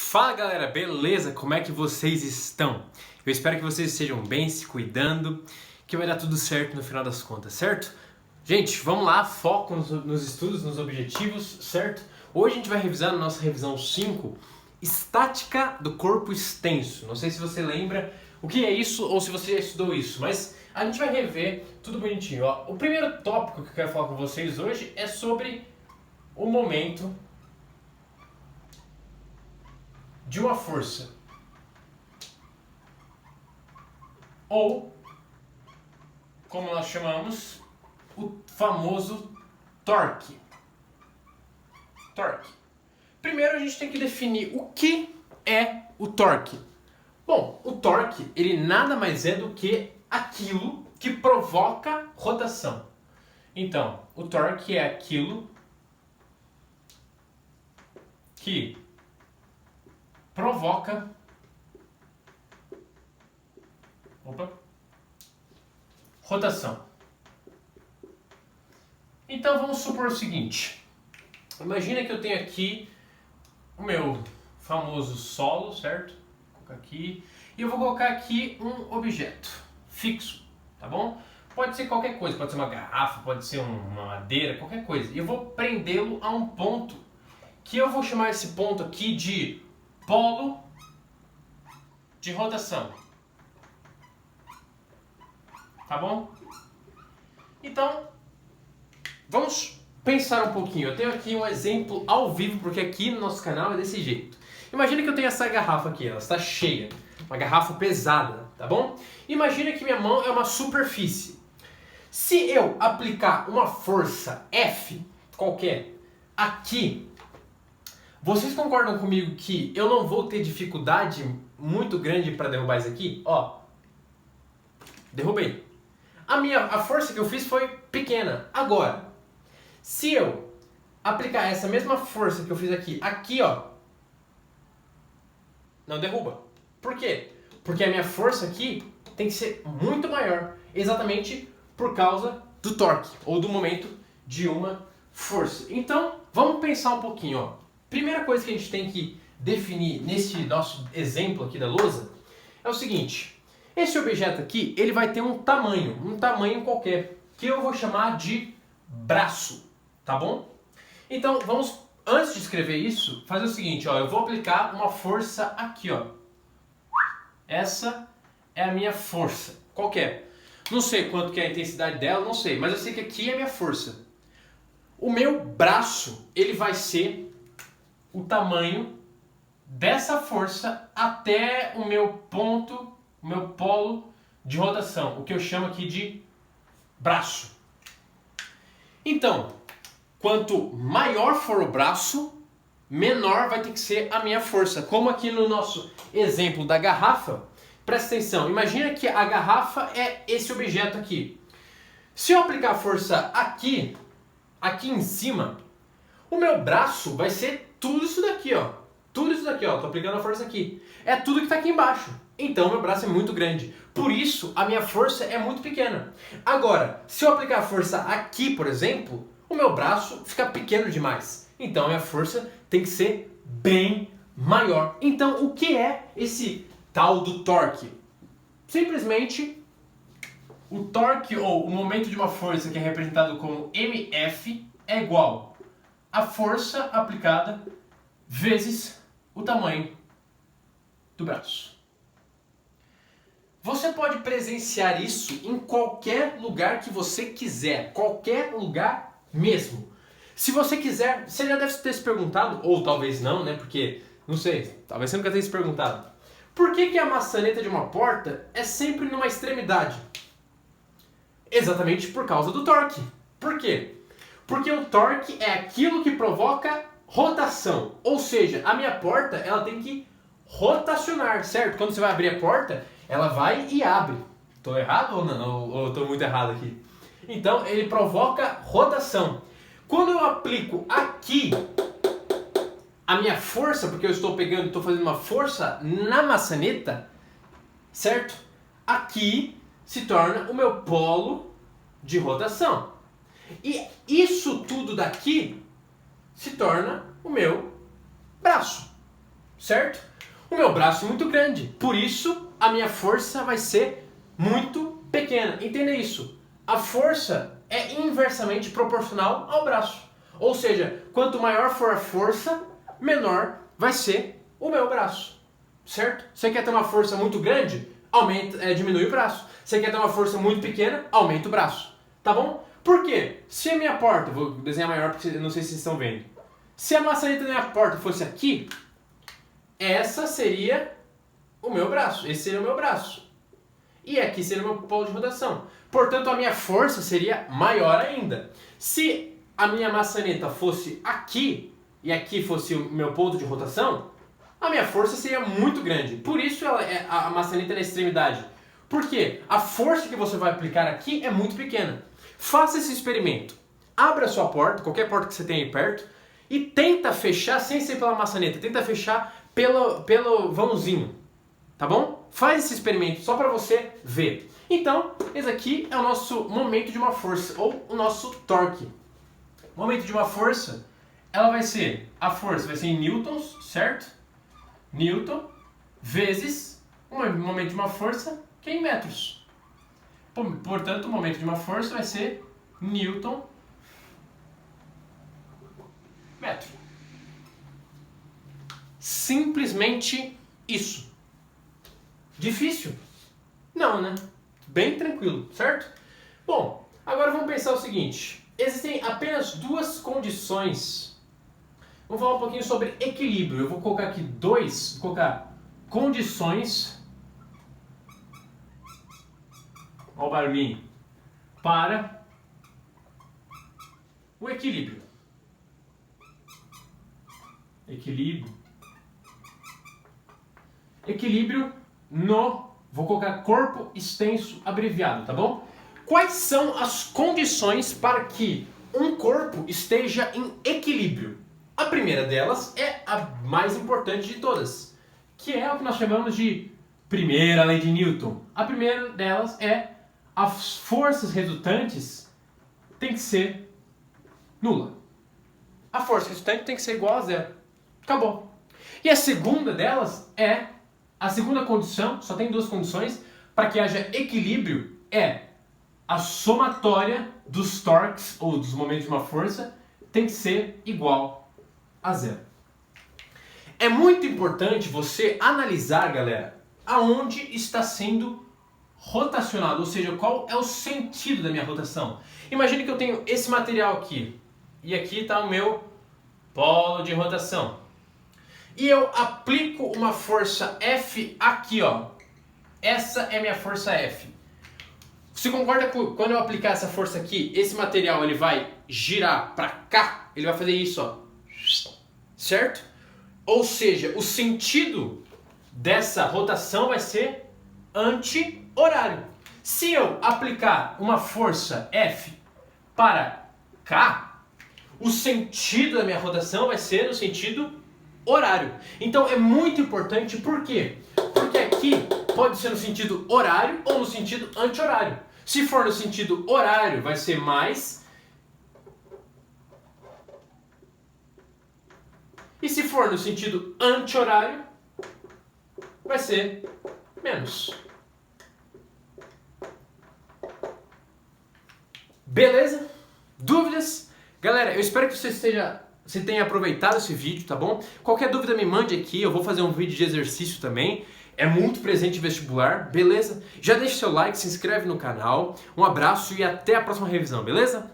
Fala galera, beleza? Como é que vocês estão? Eu espero que vocês estejam bem, se cuidando, que vai dar tudo certo no final das contas, certo? Gente, vamos lá, foco nos estudos, nos objetivos, certo? Hoje a gente vai revisar na nossa revisão 5, estática do corpo extenso. Não sei se você lembra o que é isso ou se você já estudou isso, mas a gente vai rever tudo bonitinho. Ó. O primeiro tópico que eu quero falar com vocês hoje é sobre o momento de uma força, ou, como nós chamamos, o famoso torque. Torque. Primeiro a gente tem que definir o que é o torque. Bom, o torque, ele nada mais é do que aquilo que provoca rotação. Então, o torque é aquilo que provoca rotação. Então vamos supor o seguinte. Imagina que eu tenho aqui o meu famoso solo, certo? Vou colocar aqui. E eu vou colocar aqui um objeto fixo, tá bom? Pode ser qualquer coisa, pode ser uma garrafa, pode ser uma madeira, qualquer coisa. E eu vou prendê-lo a um ponto, que eu vou chamar esse ponto aqui de polo de rotação. Tá bom? Então, vamos pensar um pouquinho. Eu tenho aqui um exemplo ao vivo, porque aqui no nosso canal é desse jeito. Imagina que eu tenho essa garrafa aqui, ela está cheia. Uma garrafa pesada, tá bom? Imagina que minha mão é uma superfície. Se eu aplicar uma força F, qualquer, aqui, vocês concordam comigo que eu não vou ter dificuldade muito grande para derrubar isso aqui? Ó, derrubei. A força que eu fiz foi pequena. Agora, se eu aplicar essa mesma força que eu fiz aqui, ó, não derruba. Por quê? Porque a minha força aqui tem que ser muito maior, exatamente por causa do torque, ou do momento de uma força. Então, vamos pensar um pouquinho, ó. Primeira coisa que a gente tem que definir nesse nosso exemplo aqui da lousa é o seguinte. Esse objeto aqui, ele vai ter um tamanho qualquer, que eu vou chamar de braço, tá bom? Então, vamos, antes de escrever isso, fazer o seguinte, ó, eu vou aplicar uma força aqui, ó. Essa é a minha força, qualquer. Não sei quanto que é a intensidade dela, não sei, mas eu sei que aqui é a minha força. O meu braço, ele vai ser o tamanho dessa força até o meu ponto, o meu polo de rotação, o que eu chamo aqui de braço. Então, quanto maior for o braço, menor vai ter que ser a minha força. Como aqui no nosso exemplo da garrafa, presta atenção, imagina que a garrafa é esse objeto aqui. Se eu aplicar força aqui em cima, o meu braço vai ser tudo isso daqui, ó. Tudo isso daqui, ó. Tô aplicando a força aqui. É tudo que tá aqui embaixo. Então, meu braço é muito grande. Por isso, a minha força é muito pequena. Agora, se eu aplicar a força aqui, por exemplo, o meu braço fica pequeno demais. Então, a minha força tem que ser bem maior. Então, o que é esse tal do torque? Simplesmente, o torque, ou o momento de uma força que é representado como MF, é igual a força aplicada vezes o tamanho do braço. Você pode presenciar isso em qualquer lugar que você quiser, qualquer lugar mesmo. Se você quiser, você já deve ter se perguntado, ou talvez não, né? Porque, não sei, talvez você nunca tenha se perguntado. Por que a maçaneta de uma porta é sempre numa extremidade? Exatamente por causa do torque. Por quê? Porque o torque é aquilo que provoca rotação. Ou seja, a minha porta ela tem que rotacionar, certo? Quando você vai abrir a porta, ela vai e abre. Estou errado ou não? Ou estou muito errado aqui? Então, ele provoca rotação. Quando eu aplico aqui a minha força, porque eu estou fazendo uma força na maçaneta, certo? Aqui se torna o meu polo de rotação. E isso tudo daqui se torna o meu braço. certo? O meu braço é muito grande, por isso a minha força vai ser muito pequena. Entenda isso. A força é inversamente proporcional ao braço. Ou seja, quanto maior for a força, menor vai ser o meu braço. Certo? Você quer ter uma força muito grande? Diminui o braço. Você quer ter uma força muito pequena? Aumenta o braço. Tá bom? Por quê? Se a minha porta, vou desenhar maior porque eu não sei se vocês estão vendo. Se a maçaneta da minha porta fosse aqui, essa seria o meu braço. Esse seria o meu braço. E aqui seria o meu polo de rotação. Portanto, a minha força seria maior ainda. Se a minha maçaneta fosse aqui e aqui fosse o meu ponto de rotação, a minha força seria muito grande. Por isso a maçaneta é na extremidade. Por quê? A força que você vai aplicar aqui é muito pequena. Faça esse experimento. Abra a sua porta, qualquer porta que você tenha aí perto, e tenta fechar sem ser pela maçaneta. Tenta fechar pelo vãozinho. Tá bom? Faz esse experimento só para você ver. Então, esse aqui é o nosso momento de uma força, ou o nosso torque. O momento de uma força, a força vai ser em newtons, certo? Newton vezes o momento de uma força, que é em metros. Portanto, o momento de uma força vai ser newton metro. Simplesmente isso. Difícil? Não, né? Bem tranquilo, certo? Bom, agora vamos pensar o seguinte. Existem apenas duas condições. Vamos falar um pouquinho sobre equilíbrio. Eu vou colocar aqui condições. Olha o barulhinho. Para o equilíbrio. Equilíbrio no... Vou colocar corpo extenso abreviado, tá bom? Quais são as condições para que um corpo esteja em equilíbrio? A primeira delas é a mais importante de todas, que é o que nós chamamos de primeira lei de Newton. A primeira delas é as forças resultantes tem que ser nula. A força resultante tem que ser igual a zero. Acabou. E a segunda delas é, a segunda condição, só tem duas condições, para que haja equilíbrio, é a somatória dos torques, ou dos momentos de uma força, tem que ser igual a zero. É muito importante você analisar, galera, aonde está sendo rotacionado, ou seja, qual é o sentido da minha rotação. Imagine que eu tenho esse material aqui, e aqui está o meu polo de rotação. E eu aplico uma força F aqui, ó. Essa é minha força F. Você concorda que quando eu aplicar essa força aqui, esse material ele vai girar para cá? Ele vai fazer isso, ó. Certo? Ou seja, o sentido dessa rotação vai ser anti-horário. Se eu aplicar uma força F para cá, o sentido da minha rotação vai ser no sentido horário. Então é muito importante, por quê? Porque aqui pode ser no sentido horário ou no sentido anti-horário. Se for no sentido horário, vai ser mais. E se for no sentido anti-horário, vai ser menos. Beleza? Dúvidas? Galera, eu espero que você tenha aproveitado esse vídeo, tá bom? Qualquer dúvida me mande aqui, eu vou fazer um vídeo de exercício também. É muito presente em vestibular, beleza? Já deixa seu like, se inscreve no canal. Um abraço e até a próxima revisão, beleza?